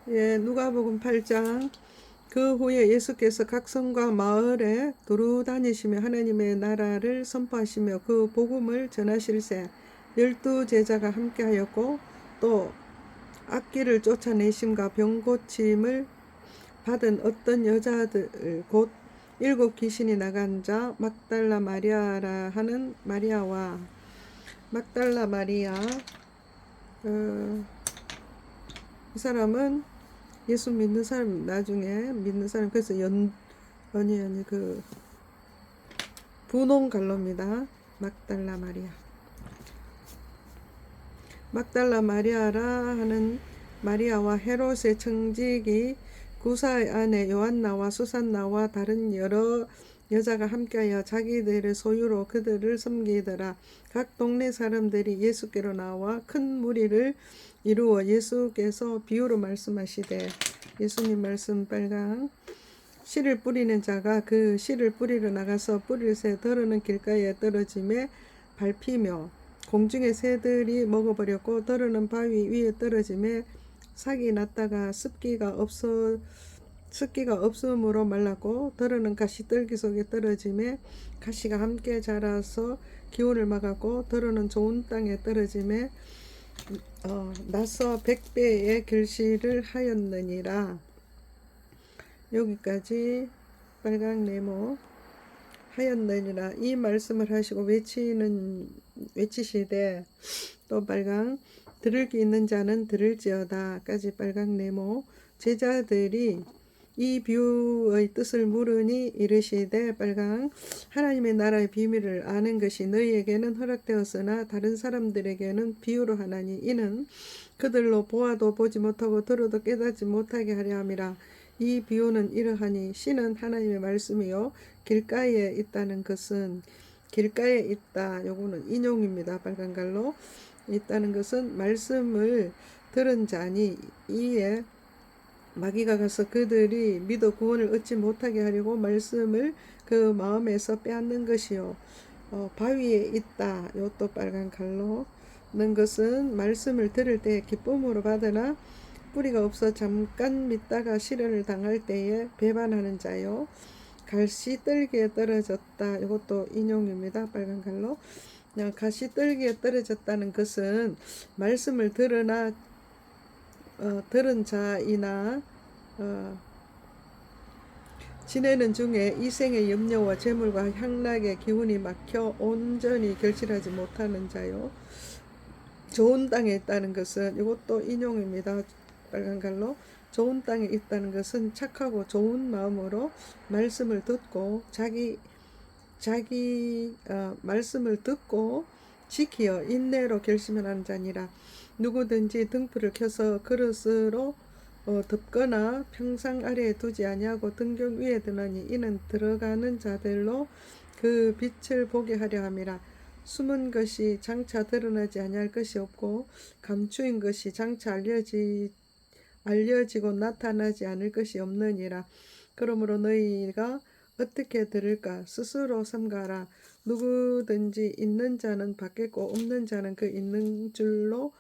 예, 누가복음 8장. 그 후에 예수께서 각 성과 마을에 두루 다니시며 하나님의 나라를 선포하시며 그 복음을 전하실세 12제자가 함께하였고 또 악귀를 쫓아내심과 병 고침을 받은 어떤 여자들 곧 7 귀신이 나간 자 막달라 마리아라 하는 마리아와 막달라 마리아, 이 사람은 예수 믿는 사람, 나중에 믿는 사람, 그래서 그 분홍 갈로입니다. 막달라 마리아. 막달라 마리아라 하는 마리아와 헤롯의 청지기 구사의 아내 요한나와 수산나와 다른 여러 여자가 함께하여 자기들의 소유로 그들을 섬기더라. 각 동네 사람들이 예수께로 나와 큰 무리를 이루어 예수께서 비유로 말씀하시되, 예수님 말씀 빨강. 씨를 뿌리는 자가 그 씨를 뿌리러 나가서 뿌릴 새 더러는 길가에 떨어짐에 밟히며 공중의 새들이 먹어버렸고, 더러는 바위 위에 떨어짐에 삭이 났다가 습기가 없음으로 말랐고, 더러는 가시떨기 속에 떨어짐에 가시가 함께 자라서 기운을 막았고, 더러는 좋은 땅에 떨어짐에 나서 100배의 결실을 하였느니라. 여기까지 빨강 네모. 하였느니라 이 말씀을 하시고 외치시되, 또 빨강 들을 귀 있는 자는 들을지어다 까지 빨강 네모. 제자들이 이 비유의 뜻을 물으니 이르시되, 빨강 하나님의 나라의 비밀을 아는 것이 너희에게는 허락되었으나 다른 사람들에게는 비유로 하나니, 이는 그들로 보아도 보지 못하고 들어도 깨닫지 못하게 하려 함이라. 이 비유는 이러하니, 씨는 하나님의 말씀이요 길가에 있다는 것은, 길가에 있다, 요거는 인용입니다. 빨간 갈로. 있다는 것은 말씀을 들은 자니, 이에 마귀가 가서 그들이 믿어 구원을 얻지 못하게 하려고 말씀을 그 마음에서 빼앗는 것이요. 바위에 있다, 요또 빨간 갈로 는 것은 말씀을 들을 때 기쁨으로 받으나 뿌리가 없어 잠깐 믿다가 시련을 당할 때에 배반하는 자요. 가시떨기에 떨어졌다, 이것도 인용입니다. 빨간 갈로. 가시떨기에 떨어졌다는 것은 말씀을 들은 자이나 지내는 중에 이생의 염려와 재물과 향락의 기운이 막혀 온전히 결실하지 못하는 자요. 좋은 땅에 있다는 것은, 이것도 인용입니다. 빨간 갈로. 좋은 땅에 있다는 것은 착하고 좋은 마음으로 말씀을 듣고 말씀을 듣고 지키어 인내로 결심하는 자니라. 누구든지 등불을 켜서 그릇으로 덮거나 평상 아래에 두지 아니하고 등경 위에 드나니, 이는 들어가는 자들로 그 빛을 보게 하려 함이라. 숨은 것이 장차 드러나지 아니할 것이 없고, 감추인 것이 장차 알려지고 나타나지 않을 것이 없느니라. 그러므로 너희가 어떻게 들을까 스스로 삼가라. 누구든지 있는 자는 받겠고 없는 자는 그 있는 줄로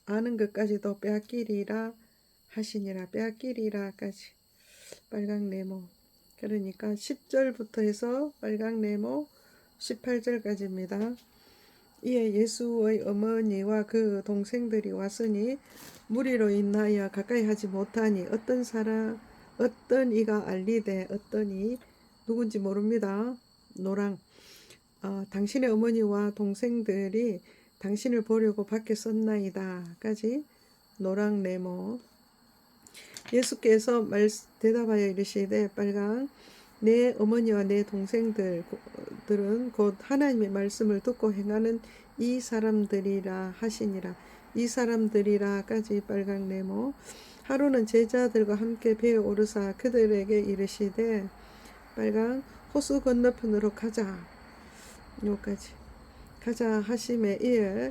아는 것까지도 빼앗기리라 하시니라. 빼앗기리라까지 빨강 네모. 그러니까 10절부터 해서 빨강 네모 18절까지입니다. 이에 예수의 어머니와 그 동생들이 왔으니 무리로 인하여 가까이 하지 못하니, 어떤 이가 알리되, 어떤 이 누군지 모릅니다. 노랑. 당신의 어머니와 동생들이 당신을 보려고 밖에 섰나이다 까지 노랑 네모. 예수께서 대답하여 이르시되, 빨강 내 어머니와 내 동생들은 곧 하나님의 말씀을 듣고 행하는 이 사람들이라 하시니라. 이 사람들이라까지 빨강 네모. 하루는 제자들과 함께 배에 오르사 그들에게 이르시되, 빨강 호수 건너편으로 가자, 요까지 가자 하심에 이에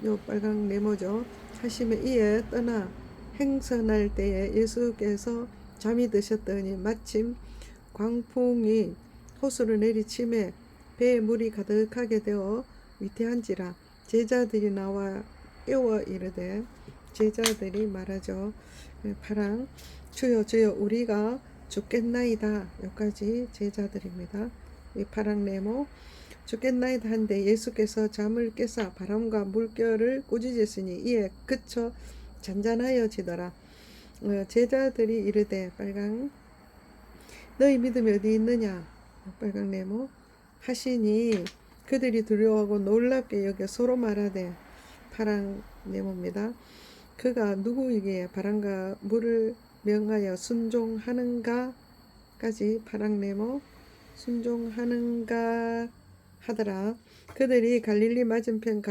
요 빨강 네모죠. 하심에 이에 떠나 행선할 때에 예수께서 잠이 드셨더니 마침 광풍이 호수를 내리침에 배에 물이 가득하게 되어 위태한지라. 제자들이 나와 깨워 이르되, 제자들이 말하죠. 파랑 주여 주여 우리가 죽겠나이다. 여기까지 제자들입니다. 이 파랑 네모 죽겠나이다 한데 예수께서 잠을 깨사 바람과 물결을 꾸짖으시니 이에 그쳐 잔잔하여지더라. 제자들이 이르되 빨강 너희 믿음이 어디 있느냐 빨강 네모 하시니 그들이 두려워하고 놀랍게 여겨 서로 말하되 파랑 네모입니다. 그가 누구에게 바람과 물을 명하여 순종하는가까지 파랑 네모 순종하는가 하더라. 그들이 갈릴리 맞은편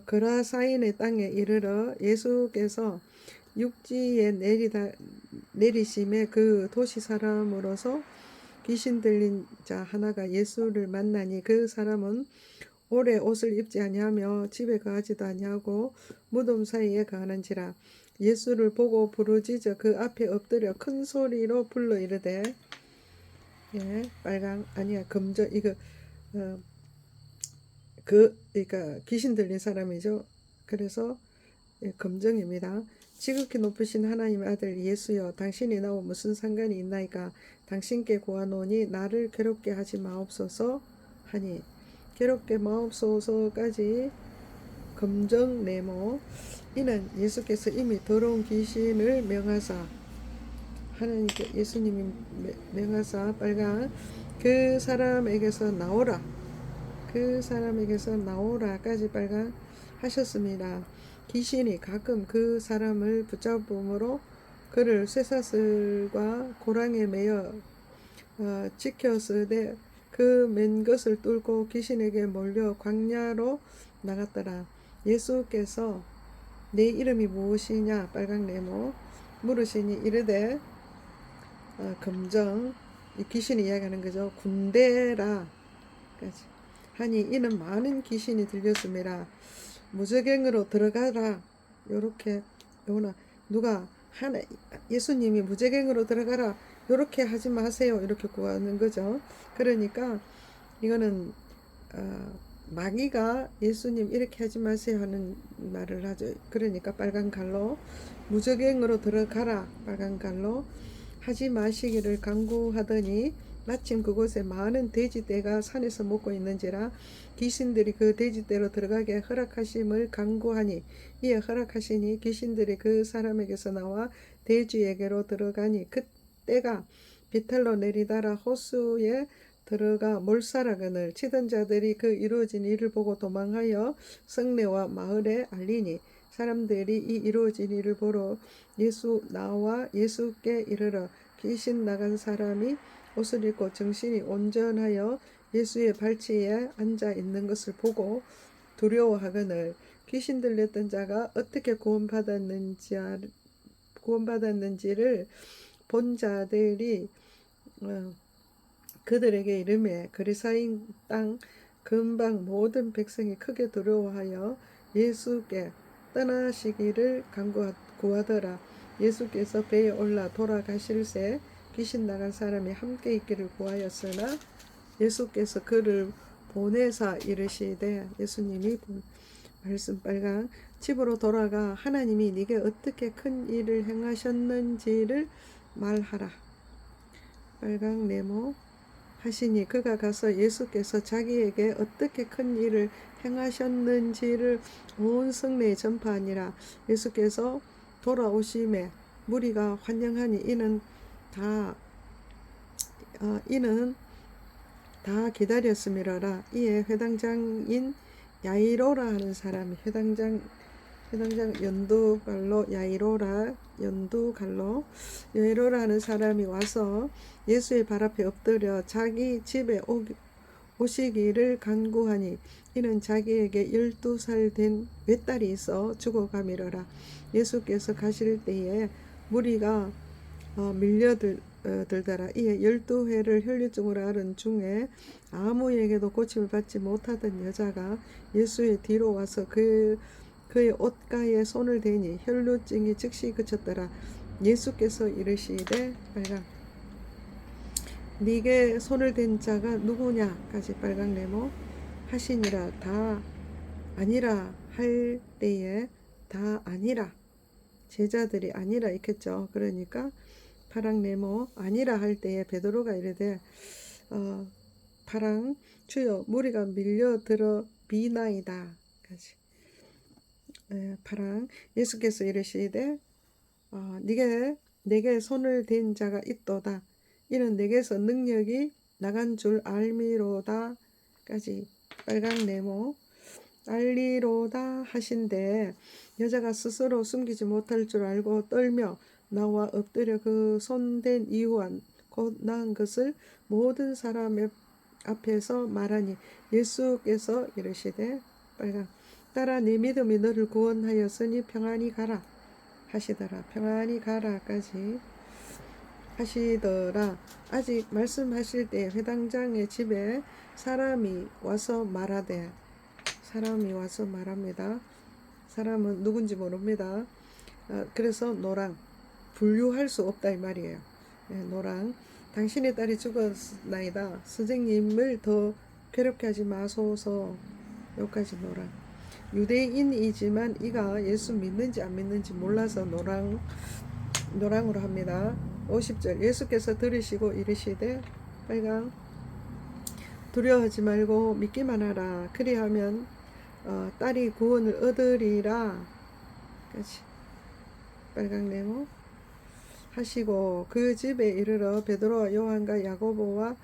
거라사인의 땅에 이르러 예수께서 육지에 내리심에 그 도시 사람으로서 귀신 들린 자 하나가 예수를 만나니 그 사람은 오래 옷을 입지 아니하며 집에 거하지도 아니하고 무덤 사이에 거하는지라. 예수를 보고 부르짖어 그 앞에 엎드려 큰 소리로 불러 이르되 빨강 아니야 금저 이거 그러니까 귀신 들린 사람이죠. 그래서 검정입니다. 지극히 높으신 하나님의 아들 예수여 당신이 나와 무슨 상관이 있나이까. 당신께 구하노니 나를 괴롭게 하지 마옵소서 하니 괴롭게 마옵소서까지 검정 네모 이는 예수께서 이미 더러운 귀신을 명하사 하나님께 예수님이 명하사 빨간 그 사람에게서 나오라 그 사람에게서 나오라까지 빨간 하셨습니다. 귀신이 가끔 그 사람을 붙잡음으로 그를 쇠사슬과 고랑에 매어 지켰으되 그 맨 것을 뚫고 귀신에게 몰려 광야로 나갔더라. 예수께서 내 이름이 무엇이냐 빨강 네모 물으시니 이르되 검정 이 귀신이 이야기하는 거죠. 군대라 하니 이는 많은 귀신이 들렸음이라. 무저갱으로 들어가라 요렇게 요나 누가 하나 예수님이 무저갱으로 들어가라 요렇게 하지 마세요 이렇게 구하는 거죠. 그러니까 이거는 마귀가 예수님 이렇게 하지 마세요 하는 말을 하죠. 그러니까 빨간 갈로 무저갱으로 들어가라 빨간 갈로 하지 마시기를 강구하더니 마침 그곳에 많은 돼지떼가 산에서 먹고 있는지라 귀신들이 그 돼지떼로 들어가게 허락하심을 강구하니 이에 허락하시니 귀신들이 그 사람에게서 나와 돼지에게로 들어가니 그 떼가 비탈로 내리다라 호수에 들어가 몰살하거늘 치던 자들이 그 이루어진 일을 보고 도망하여 성내와 마을에 알리니 사람들이 이 이루어진 일을 보러 나와 예수께 이르러 귀신 나간 사람이 옷을 입고 정신이 온전하여 예수의 발치에 앉아 있는 것을 보고 두려워하거늘 귀신 들렸던 자가 어떻게 구원받았는지를 본 자들이 그들에게 이르매 거리사인 땅 근방 모든 백성이 크게 두려워하여 예수께 떠나시기를 구하더라. 예수께서 배에 올라 돌아가실새 귀신 나간 사람이 함께 있기를 구하였으나 예수께서 그를 보내사 이르시되 예수님이 말씀 빨강 집으로 돌아가 하나님이 네게 어떻게 큰 일을 행하셨는지를 말하라 빨강 네모 하시니 그가 가서 예수께서 자기에게 어떻게 큰 일을 행하셨는지를 온 성내에 전파하니라. 예수께서 돌아오심에 무리가 환영하니 이는 다 기다렸음이라라. 이에 회당장인 야이로라 하는 사람이 회당장 연두갈로 야이로라 하는 사람이 와서 예수의 발 앞에 엎드려 자기 집에 오시기를 간구하니 이는 자기에게 12살 된 외딸이 있어 죽어가미러라. 예수께서 가실 때에 무리가 밀려들더라. 이에 12회를 혈류증으로 앓은 중에 아무에게도 고침을 받지 못하던 여자가 예수의 뒤로 와서 그의 옷가에 손을 대니 혈류증이 즉시 그쳤더라. 예수께서 이르시되 빨강 네게 손을 댄 자가 누구냐까지 빨강 네모 하시니라. 다 아니라 할 때에 다 아니라, 제자들이 아니라 있겠죠. 그러니까 파랑 네모 아니라 할 때에 베드로가 이르되 파랑 주여 무리가 밀려들어 비나이다. 까지. 파랑 예수께서 이르시되 내게 손을 댄 자가 있도다. 이는 내게서 능력이 나간 줄 알미로다. 까지. 빨강 네모 알리로다 하신데 여자가 스스로 숨기지 못할 줄 알고 떨며 나와 엎드려 그 손댄 이유한 곧 나은 것을 모든 사람 앞에서 말하니 예수께서 이르시되 빨강 따라 네 믿음이 너를 구원하였으니 평안히 가라 하시더라. 평안히 가라까지 하시더라. 아직 말씀하실 때 회당장의 집에 사람이 와서 말합니다. 사람은 누군지 모릅니다. 그래서 노랑 분류할 수 없다 이 말이에요. 노랑 당신의 딸이 죽었나이다. 선생님을 더 괴롭게 하지 마소서. 여기까지 노랑. 유대인이지만 이가 예수 믿는지 안 믿는지 몰라서 노랑으로 합니다. 50절 예수께서 들으시고 이르시되 빨강 두려워하지 말고 믿기만 하라. 그리하면 딸이 구원을 얻으리라. 까지. 빨강 네모 하시고 그 집에 이르러 베드로와 요한과 야고보와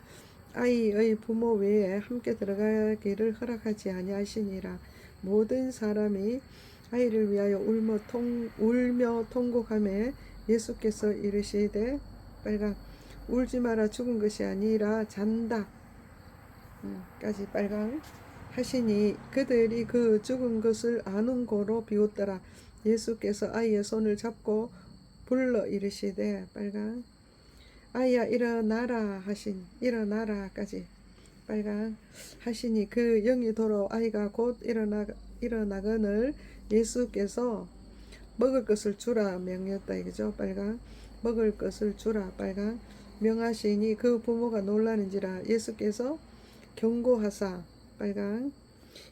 아이의 부모 외에 함께 들어가기를 허락하지 아니하시니라. 모든 사람이 아이를 위하여 울며 통곡하며 예수께서 이르시되 빨강 울지 마라. 죽은 것이 아니라 잔다. 까지 빨강 하시니 그들이 그 죽은 것을 아는 고로 비웃더라. 예수께서 아이의 손을 잡고 불러 이르시되 빨강 아이야 일어나라 일어나라까지 빨강 하시니 그 영이 돌아 아이가 곧 일어나거늘 예수께서 먹을 것을 주라 명했다 이거죠. 빨강 먹을 것을 주라 빨강 명하시니 그 부모가 놀라는지라. 예수께서 경고하사 빨강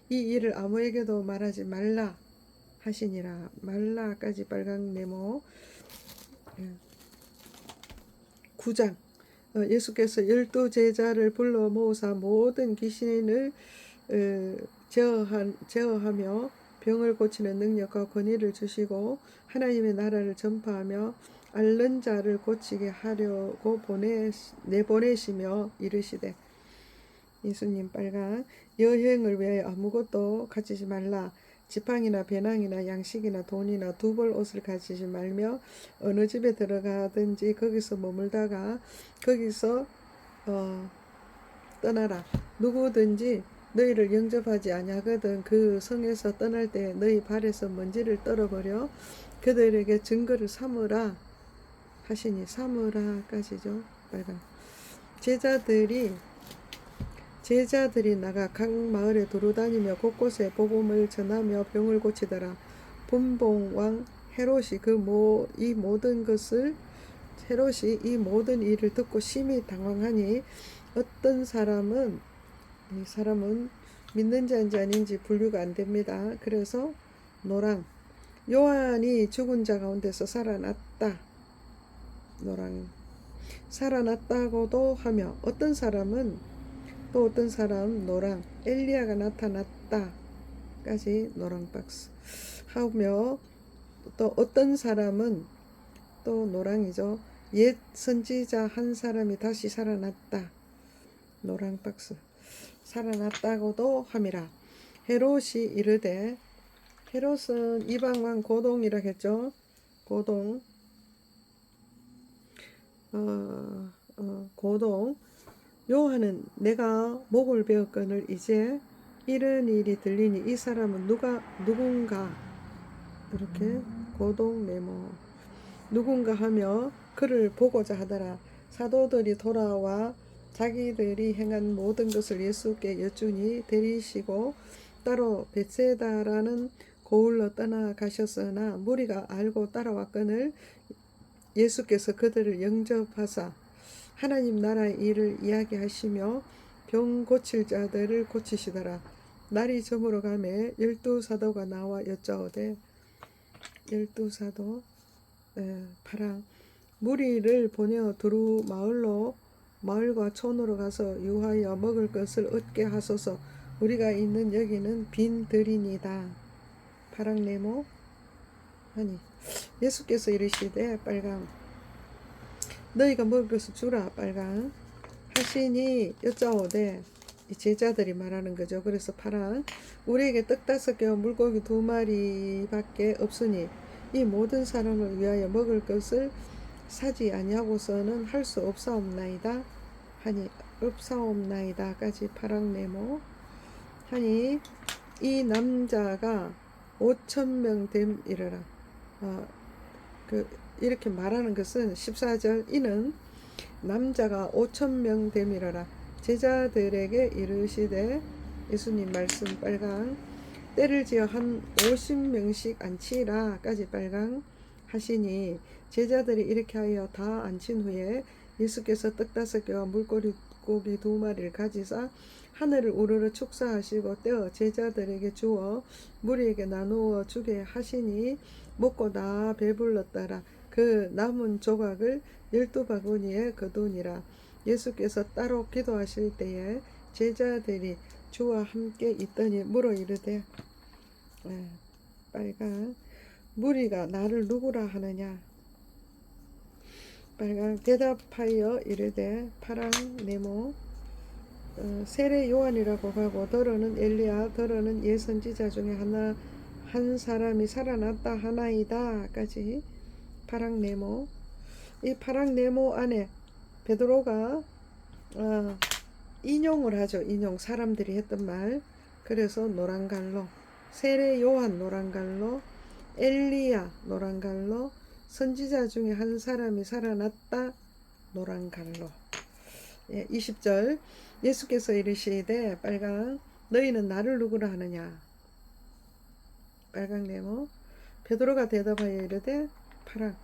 이 일을 아무에게도 말하지 말라 하시니라. 말라까지 빨강 네모 9장 예수께서 12제자를 불러 모으사 모든 귀신을 제어하며 병을 고치는 능력과 권위를 주시고 하나님의 나라를 전파하며 앓는 자를 고치게 하려고 내보내시며 이르시되 예수님 빨강 여행을 위하여 아무것도 가지지 말라. 지팡이나 배낭이나 양식이나 돈이나 두 벌 옷을 가지지 말며 어느 집에 들어가든지 거기서 머물다가 거기서 떠나라. 누구든지 너희를 영접하지 아니하거든 그 성에서 떠날 때 너희 발에서 먼지를 떨어버려 그들에게 증거를 삼으라 하시니 삼으라까지죠. 빨강 제자들이 나가 각 마을에 두루다니며 곳곳에 복음을 전하며 병을 고치더라. 분봉왕 헤롯이 이 모든 일을 듣고 심히 당황하니 어떤 사람은 이 사람은 믿는 자인지 아닌지 분류가 안 됩니다. 그래서 노랑 요한이 죽은 자 가운데서 살아났다. 노랑 살아났다고도 하며 어떤 사람 노랑 엘리야가 나타났다 까지 노랑 박스 하며 또 어떤 사람은 또 노랑이죠. 옛 선지자 한 사람이 다시 살아났다 노랑 박스 살아났다고도 함이라. 헤롯이 이르되 헤롯은 이방왕 고동이라 했죠. 고동 고동 요한은 내가 목을 베었거늘 이제 이런 일이 들리니 이 사람은 누군가 이렇게 고동 네모 누군가 하며 그를 보고자 하더라. 사도들이 돌아와 자기들이 행한 모든 것을 예수께 여쭈니 데리시고 따로 벳세다라는 고을로 떠나가셨으나 무리가 알고 따라왔거늘 예수께서 그들을 영접하사 하나님 나라의 일을 이야기하시며 병 고칠 자들을 고치시더라. 날이 저물어 가매 12 사도가 나와 여짜오되 열두 사도 파랑 무리를 보내어 두루 마을과 촌으로 가서 유하여 먹을 것을 얻게 하소서. 우리가 있는 여기는 빈 들이니이다. 파랑 네모 하니 예수께서 이르시되 빨강 너희가 먹을 것을 주라 빨강 하시니 여짜오되 이 제자들이 말하는 거죠. 그래서 파랑 우리에게 떡 5개와 물고기 2마리밖에 없으니 이 모든 사람을 위하여 먹을 것을 사지 아니하고서는 할 수 없사옵나이다 하니 없사옵나이다까지 파랑 네모 하니 이 남자가 5,000명 됨이러라. 이렇게 말하는 것은 14절 이는 남자가 5,000명 됨이러라. 제자들에게 이르시되 예수님 말씀 빨강 때를 지어 한 50명씩 앉히라까지 빨강 하시니 제자들이 이렇게 하여 다 앉힌 후에 예수께서 떡 5개와 물고기 2마리를 가지사 하늘을 우러러 축사하시고 떼어 제자들에게 주어 무리에게 나누어 주게 하시니 먹고 다 배불렀더라. 그 남은 조각을 12바구니에 거두니라. 예수께서 따로 기도하실 때에 제자들이 주와 함께 있더니 물어 이르되 빨강 무리가 나를 누구라 하느냐. 빨강 대답하여 이르되 파랑 네모 세례 요한이라고 하고 더러는 엘리야 더러는 예선지자 중에 한 사람이 살아났다 하나이다까지 파랑 네모. 이 파랑 네모 안에 베드로가 인용을 하죠. 인용 사람들이 했던 말. 그래서 노란갈로 세례 요한 노란갈로 엘리야 노란갈로 선지자 중에 한 사람이 살아났다 노란갈로. 20절 예수께서 이르시되 빨강 너희는 나를 누구라 하느냐. 빨강 네모 베드로가 대답하여 이르되 파랑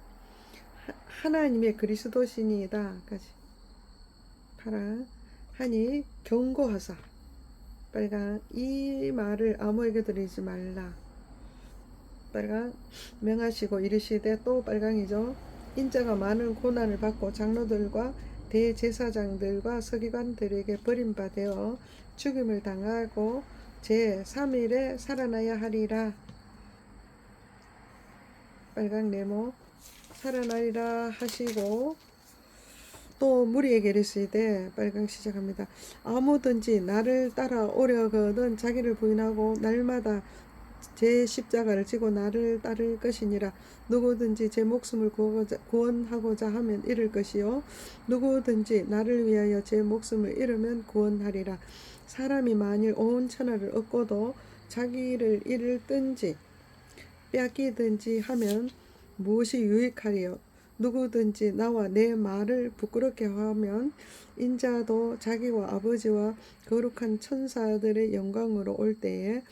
하나님의 그리스도시니이다 까지 파랑 하니 경고하사 빨강 이 말을 아무에게 드리지 말라. 빨강 명하시고 이르시되 또 빨강이죠. 인자가 많은 고난을 받고 장로들과 대제사장들과 서기관들에게 버림받아 죽임을 당하고 제3일에 살아나야 하리라. 빨강 네모 살아나리라 하시고 또 무리에게 이르시되 빨강 시작합니다. 아무든지 나를 따라오려거든 자기를 부인하고 날마다 제 십자가를 지고 나를 따를 것이니라. 누구든지 제 목숨을 구원하고자 하면 잃을 것이요 누구든지 나를 위하여 제 목숨을 잃으면 구원하리라. 사람이 만일 온 천하를 얻고도 자기를 잃을든지 빼앗기든지 하면 무엇이 유익하리요. 누구든지 나와 내 말을 부끄럽게 하면 인자도 자기와 아버지와 거룩한 천사들의 영광으로 올 때에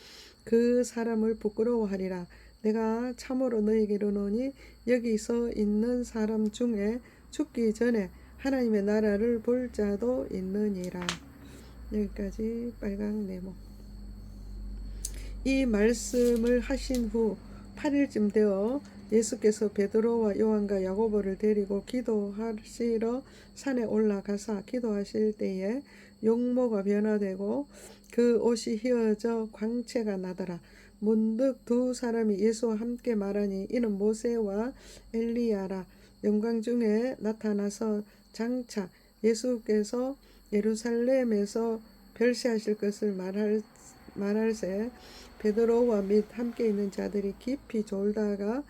그 사람을 부끄러워하리라. 내가 참으로 너희에게 이르노니 여기 서 있는 사람 중에 죽기 전에 하나님의 나라를 볼 자도 있느니라. 여기까지 빨강 네모. 이 말씀을 하신 후 8일쯤 되어 예수께서 베드로와 요한과 야고보를 데리고 기도하시러 산에 올라가사 기도하실 때에 용모가 변화되고 그 옷이 휘어져 광채가 나더라. 문득 두 사람이 예수와 함께 말하니 이는 모세와 엘리야라. 영광 중에 나타나서 장차 예수께서 예루살렘에서 별세하실 것을 말할세 베드로와 및 함께 있는 자들이 깊이 졸다가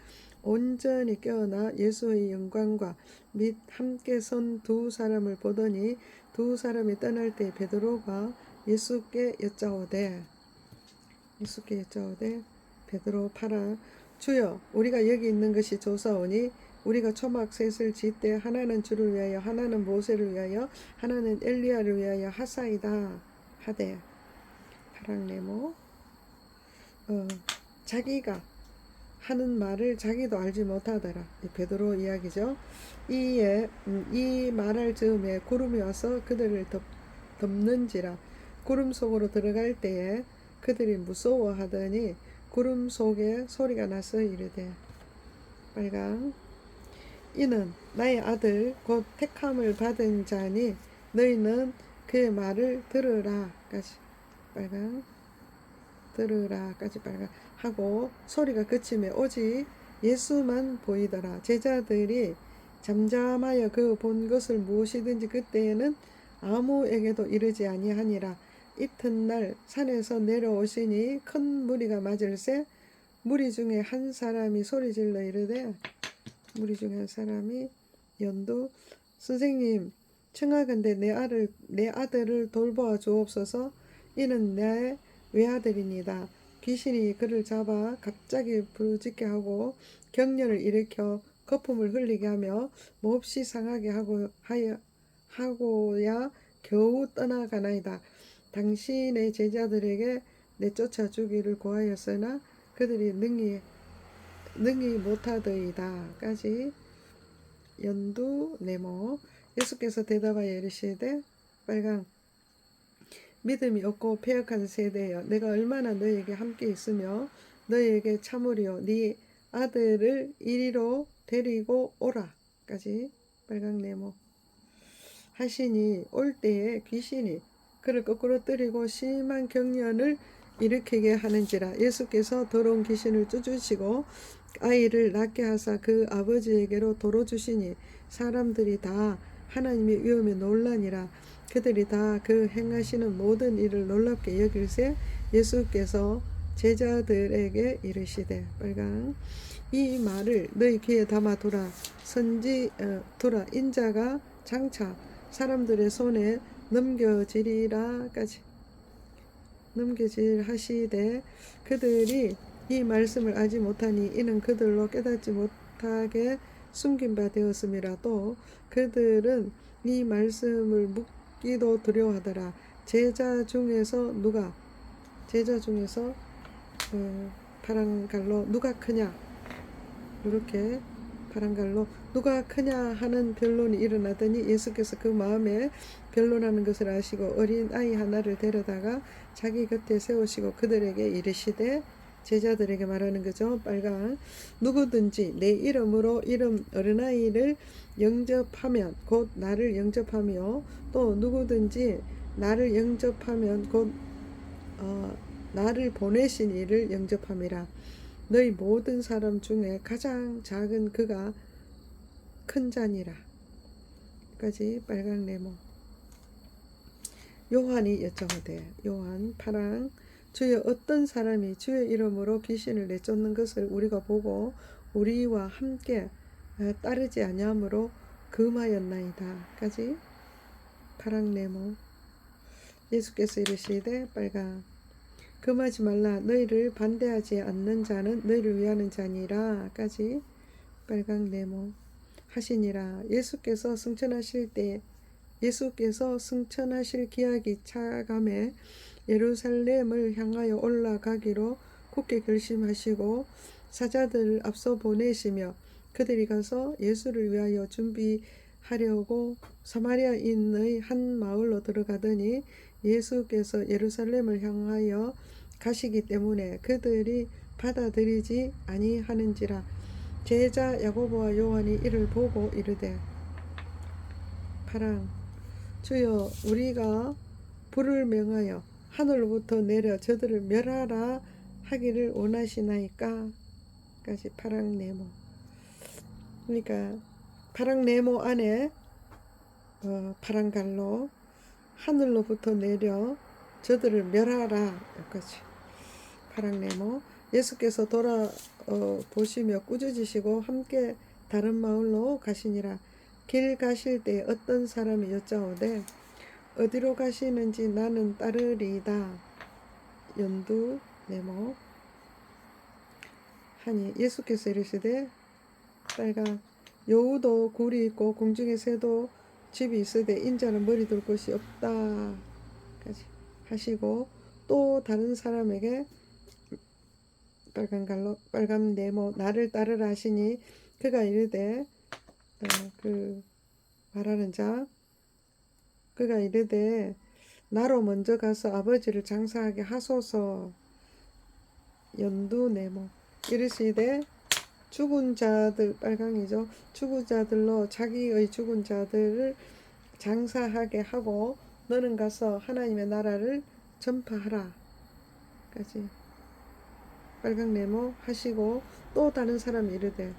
온전히 깨어나 예수의 영광과 및 함께 선 두 사람을 보더니 두 사람이 떠날 때 베드로가 예수께 여짜오되 베드로 파라 주여 우리가 여기 있는 것이 좋사오니 우리가 초막 셋을 짓되 하나는 주를 위하여 하나는 모세를 위하여 하나는 엘리야를 위하여 하사이다 하되 파랑 네모 자기가 하는 말을 자기도 알지 못하더라. 베드로 이야기죠. 이에 이 말할 즈음에 구름이 와서 그들을 덮는지라. 구름 속으로 들어갈 때에 그들이 무서워하더니 구름 속에 소리가 나서 이르되 빨강 이는 나의 아들 곧 택함을 받은 자니 너희는 그의 말을 들으라까지 빨강 들으라까지 빨강 하고 소리가 그치매 오직 예수만 보이더라. 제자들이 잠잠하여 그 본 것을 무엇이든지 그때에는 아무에게도 이르지 아니하니라. 이튿날 산에서 내려오시니 큰 무리가 맞을새 무리 중에 한 사람이 소리질러 이르되 무리 중에 한 사람이 연두 선생님 청하건대 내 아들을 돌보아 주옵소서. 이는 내 외아들이니이다. 귀신이 그를 잡아 갑자기 부르짖게 하고 격렬을 일으켜 거품을 흘리게 하며 몹시 상하게 하고야 겨우 떠나가나이다. 당신의 제자들에게 내쫓아 주기를 고하였으나 그들이 능히 못하더이다까지 연두 네모 예수께서 대답하여 이르시되 빨강 믿음이 없고 패역한 세대여 내가 얼마나 너희에게 함께 있으며 너희에게 참으리요 네 아들을 이리로 데리고 오라까지 빨강 네모 하시니 올 때에 귀신이 그를 거꾸로 때리고 심한 경련을 일으키게 하는지라. 예수께서 더러운 귀신을 쫓으시고 아이를 낳게 하사 그 아버지에게로 도로 주시니 사람들이 다 하나님의 위엄에 놀라니라. 그들이 다 그 행하시는 모든 일을 놀랍게 여길새 예수께서 제자들에게 이르시되 빨강 이 말을 너희 귀에 담아 두라. 두라. 인자가 장차 사람들의 손에 넘겨지리라까지 넘겨질 하시되 그들이 이 말씀을 알지 못하니 이는 그들로 깨닫지 못하게 숨긴 바 되었음이라. 또 그들은 이 말씀을 묻기도 두려워하더라. 제자 중에서 파란 갈로 누가 크냐 이렇게 파란 갈로 누가 크냐 하는 변론이 일어나더니 예수께서 그 마음에 변론하는 것을 아시고 어린 아이 하나를 데려다가 자기 곁에 세우시고 그들에게 이르시되 제자들에게 말하는 거죠. 빨강 누구든지 내 이름으로 어린아이를 영접하면 곧 나를 영접하며 또 누구든지 나를 영접하면 곧 나를 보내신 이를 영접함이라. 너희 모든 사람 중에 가장 작은 그가 큰 자니라. 까지 빨강 네모 요한이 여쭤보되 요한 파랑 주여 어떤 사람이 주의 이름으로 귀신을 내쫓는 것을 우리가 보고 우리와 함께 따르지 아니하므로 금하였나이다. 까지 파랑 네모 예수께서 이르시되 빨강 금하지 말라. 너희를 반대하지 않는 자는 너희를 위하는 자니라. 까지 빨강 네모 하시니라. 예수께서 승천하실 기약이 차감해 예루살렘을 향하여 올라가기로 굳게 결심하시고 사자들을 앞서 보내시며 그들이 가서 예수를 위하여 준비하려고 사마리아인의 한 마을로 들어가더니 예수께서 예루살렘을 향하여 가시기 때문에 그들이 받아들이지 아니하는지라. 제자 야고보와 요한이 이를 보고 이르되 파랑 주여 우리가 불을 명하여 하늘로부터 내려 저들을 멸하라 하기를 원하시나이까. 까지 파랑 네모 그러니까 파랑 네모 안에 파랑 갈로 하늘로부터 내려 저들을 멸하라 여기까지 파랑 네모 예수께서 보시며 꾸짖으시고 함께 다른 마을로 가시니라. 길 가실 때 어떤 사람이 여짜오되 어디로 가시는지 나는 따르리이다. 연두 네모 하니 예수께서 이르시되 빨강 여우도 굴이 있고 공중의 새도 집이 있으되 인자는 머리 둘 곳이 없다. 까지 하시고 또 다른 사람에게 빨간 갈로 빨간 네모 나를 따르라 하시니 그가 이르되 말하는 자 그가 이르되 나로 먼저 가서 아버지를 장사하게 하소서. 연두 네모 이르시되 죽은 자들 빨강이죠. 죽은 자들로 자기의 죽은 자들을 장사하게 하고 너는 가서 하나님의 나라를 전파하라 까지 빨강 네모 하시고 또 다른 사람이 이르되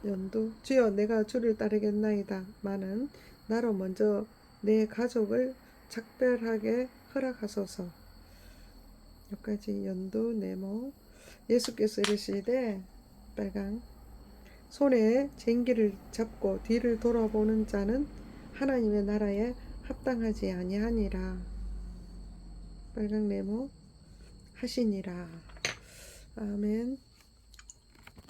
연두 주여 내가 주를 따르겠나이다 마는 나로 먼저 내 가족을 작별하게 허락하소서. 여기까지 연두 네모. 예수께서 이르시되 빨강 손에 쟁기를 잡고 뒤를 돌아보는 자는 하나님의 나라에 합당하지 아니하니라. 빨강 네모 하시니라. 아멘.